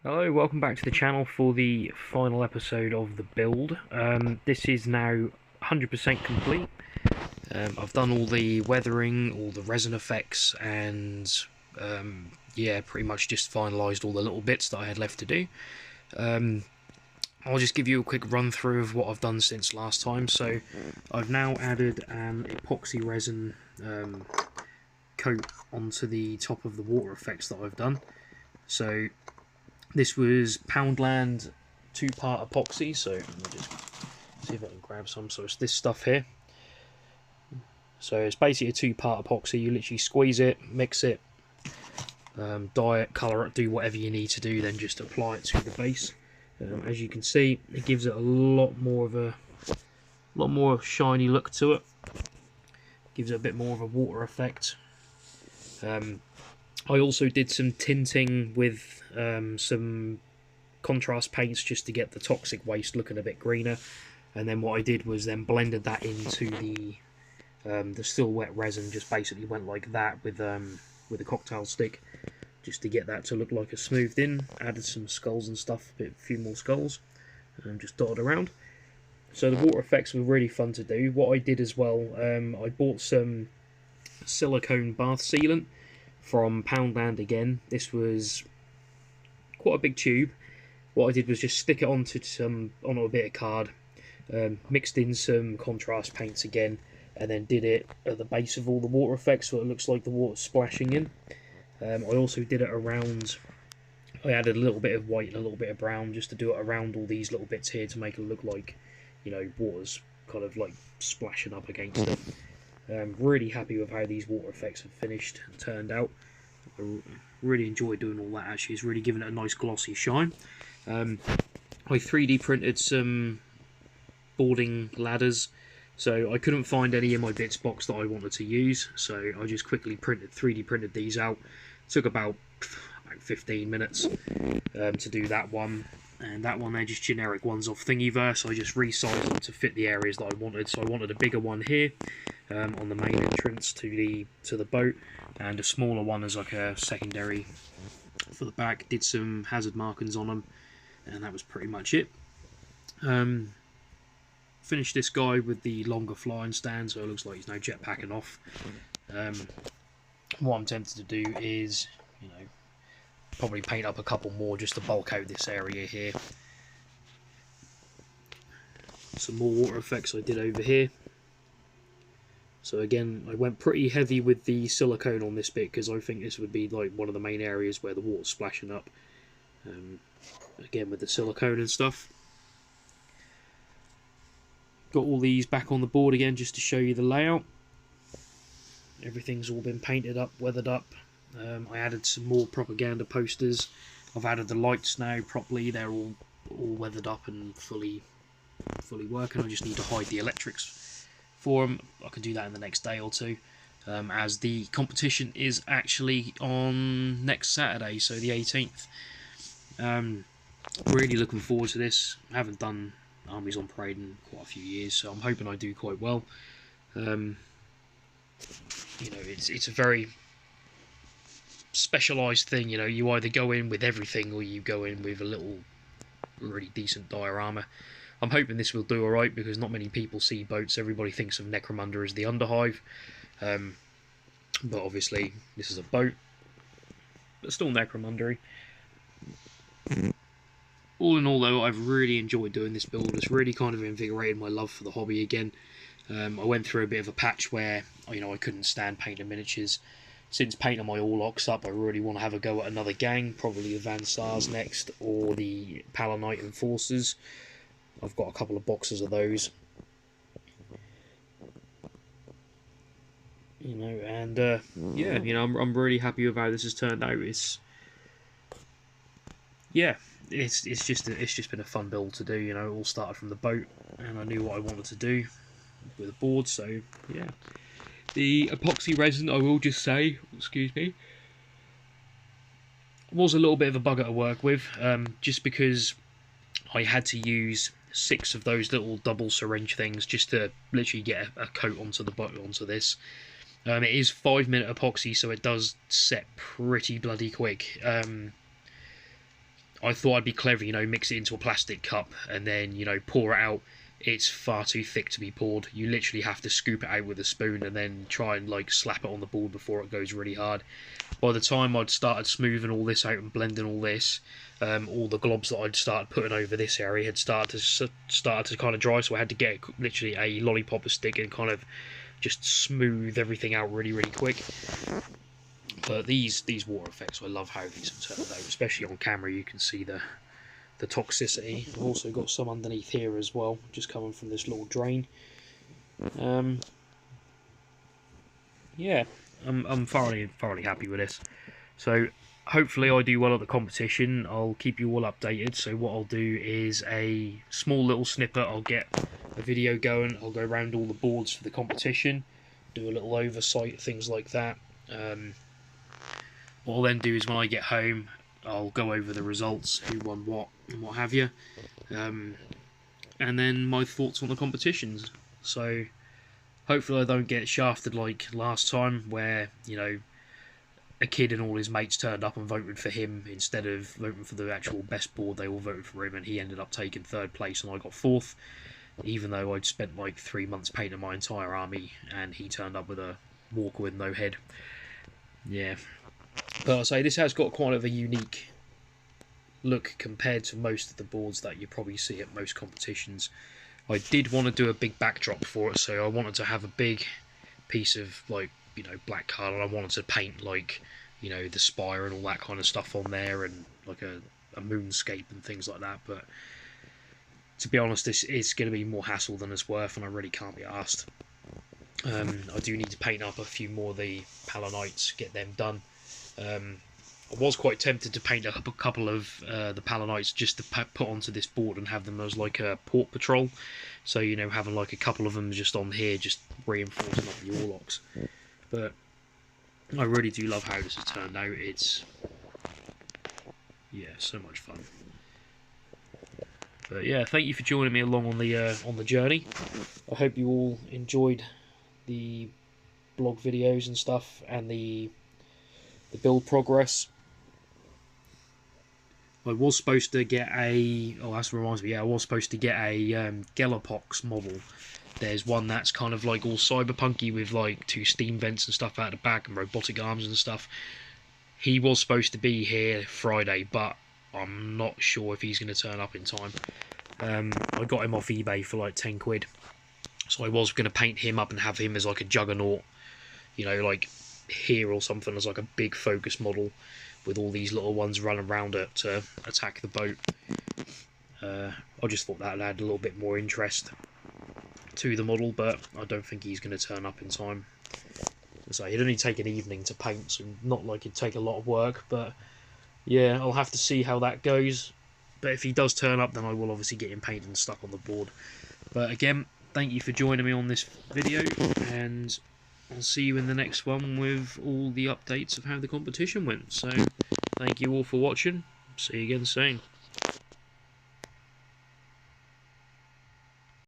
Hello, welcome back to the channel for the final episode of the build. This is now 100% complete. I've done all the weathering, all the resin effects, and yeah, pretty much just finalised all the little bits that I had left to do. I'll just give you a quick run through of what I've done since last time. So I've now added an epoxy resin coat onto the top of the water effects that I've done. So this was Poundland 2-part epoxy, so let me just see if I can grab some. So it's this stuff here. So it's basically a 2-part epoxy. You literally squeeze it, mix it, dye it, colour it, do whatever you need to do, then just apply it to the base. As you can see, it gives it a lot more shiny look to it. Gives it a bit more of a water effect. I also did some tinting with some contrast paints just to get the toxic waste looking a bit greener, and then what I did was then blended that into the still wet resin. Just basically went like that with a cocktail stick, just to get that to look like a smoothed in. Added some skulls and stuff, a few more skulls, and just dotted around. So the water effects were really fun to do. What I did as well, I bought some silicone bath sealant from Poundland again. This was quite a big tube. What I did was just stick it onto a bit of card, mixed in some contrast paints again, and then did it at the base of all the water effects so it looks like the water's splashing in. I also did it around. I added a little bit of white and a little bit of brown just to do it around all these little bits here to make it look like, you know, water's kind of like splashing up against it. Really happy with how these water effects have finished and turned out. I really enjoyed doing all that. Actually, it's really given it a nice glossy shine. I 3D printed some boarding ladders, so I couldn't find any in my bits box that I wanted to use, so I just quickly 3D printed these out. It took about 15 minutes to do that one. And that one, they're just generic ones off Thingiverse. I just resized them to fit the areas that I wanted. So I wanted a bigger one here on the main entrance to the boat, and a smaller one as like a secondary for the back. Did some hazard markings on them, and that was pretty much it. Finished this guy with the longer flying stand, so it looks like he's now jetpacking off. What I'm tempted to do is, you know, probably paint up a couple more just to bulk out this area here. Some more water effects I did over here. So again, I went pretty heavy with the silicone on this bit because I think this would be like one of the main areas where the water's splashing up. Again with the silicone and stuff. Got all these back on the board again just to show you the layout. Everything's all been painted up, weathered up. I added some more propaganda posters. I've added the lights now properly. They're all weathered up and fully working. I just need to hide the electrics for them. I can do that in the next day or two, as the competition is actually on next Saturday, so the 18th. Really looking forward to this. I haven't done Armies on Parade in quite a few years, so I'm hoping I do quite well. You know, it's a very specialised thing. You know, you either go in with everything or you go in with a little really decent diorama. I'm hoping this will do alright because not many people see boats. Everybody thinks of Necromunda as the Underhive, but obviously this is a boat, but still Necromunda-y. All in all though, I've really enjoyed doing this build. It's really kind of invigorated my love for the hobby again. I went through a bit of a patch where, you know, I couldn't stand painting miniatures. Since painting my Orlocks up, I really want to have a go at another gang, probably the Van Sars next, or the Palanite Enforcers. I've got a couple of boxes of those. You know, and yeah, you know, I'm really happy with how this has turned out. It's just been a fun build to do. You know, it all started from the boat, and I knew what I wanted to do with a board. So yeah, the epoxy resin, I will just say, excuse me, was a little bit of a bugger to work with, just because I had to use 6 of those little double syringe things just to literally get a coat onto this. It is 5-minute epoxy, so it does set pretty bloody quick. I thought I'd be clever, you know, mix it into a plastic cup and then, you know, pour it out. It's far too thick to be poured. You literally have to scoop it out with a spoon and then try and like slap it on the board before it goes really hard. By the time I'd started smoothing all this out and blending all this, all the globs that I'd started putting over this area had started to kind of dry, so I had to get literally a lollipop stick and kind of just smooth everything out really, really quick. But these water effects, I love how these have turned out, especially on camera. You can see the toxicity. I've also got some underneath here as well, just coming from this little drain. Yeah, I'm thoroughly happy with this. So hopefully I do well at the competition. I'll keep you all updated. So what I'll do is a small little snippet. I'll get a video going. I'll go around all the boards for the competition, do a little oversight, things like that. What I'll then do is when I get home, I'll go over the results, who won what, and what have you, and then my thoughts on the competitions. So hopefully I don't get shafted like last time, where, you know, a kid and all his mates turned up and voted for him instead of voting for the actual best board. They all voted for him, and he ended up taking 3rd place, and I got 4th, even though I'd spent like 3 months painting my entire army, and he turned up with a walker with no head. Yeah. But I'll say this has got quite a unique look compared to most of the boards that you probably see at most competitions. I did want to do a big backdrop for it, so I wanted to have a big piece of, like, you know, black colour. I wanted to paint, like, you know, the spire and all that kind of stuff on there, and like a moonscape and things like that. But to be honest, this is going to be more hassle than it's worth, and I really can't be asked. I do need to paint up a few more of the Palanites, get them done. I was quite tempted to paint up a couple of the Palanites just to put onto this board and have them as like a port patrol. So, you know, having like a couple of them just on here, just reinforcing up the Orlocks. But I really do love how this has turned out. It's, yeah, so much fun. But yeah, thank you for joining me along on the journey. I hope you all enjoyed the blog videos and stuff, and the build progress. I was supposed to get a... Oh, that reminds me. Yeah, I was supposed to get a Gelapox model. There's one that's kind of like all cyberpunky with like 2 steam vents and stuff out the back and robotic arms and stuff. He was supposed to be here Friday, but I'm not sure if he's going to turn up in time. I got him off eBay for like 10 quid. So I was going to paint him up and have him as like a juggernaut, you know, like here or something, as like a big focus model with all these little ones running around it to attack the boat. I just thought that would add a little bit more interest to the model, but I don't think he's going to turn up in time. So it'd only take an evening to paint, so not like it'd take a lot of work, but yeah, I'll have to see how that goes. But if he does turn up, then I will obviously get him painted and stuck on the board. But again, thank you for joining me on this video, and I'll see you in the next one with all the updates of how the competition went. So thank you all for watching. See you again soon.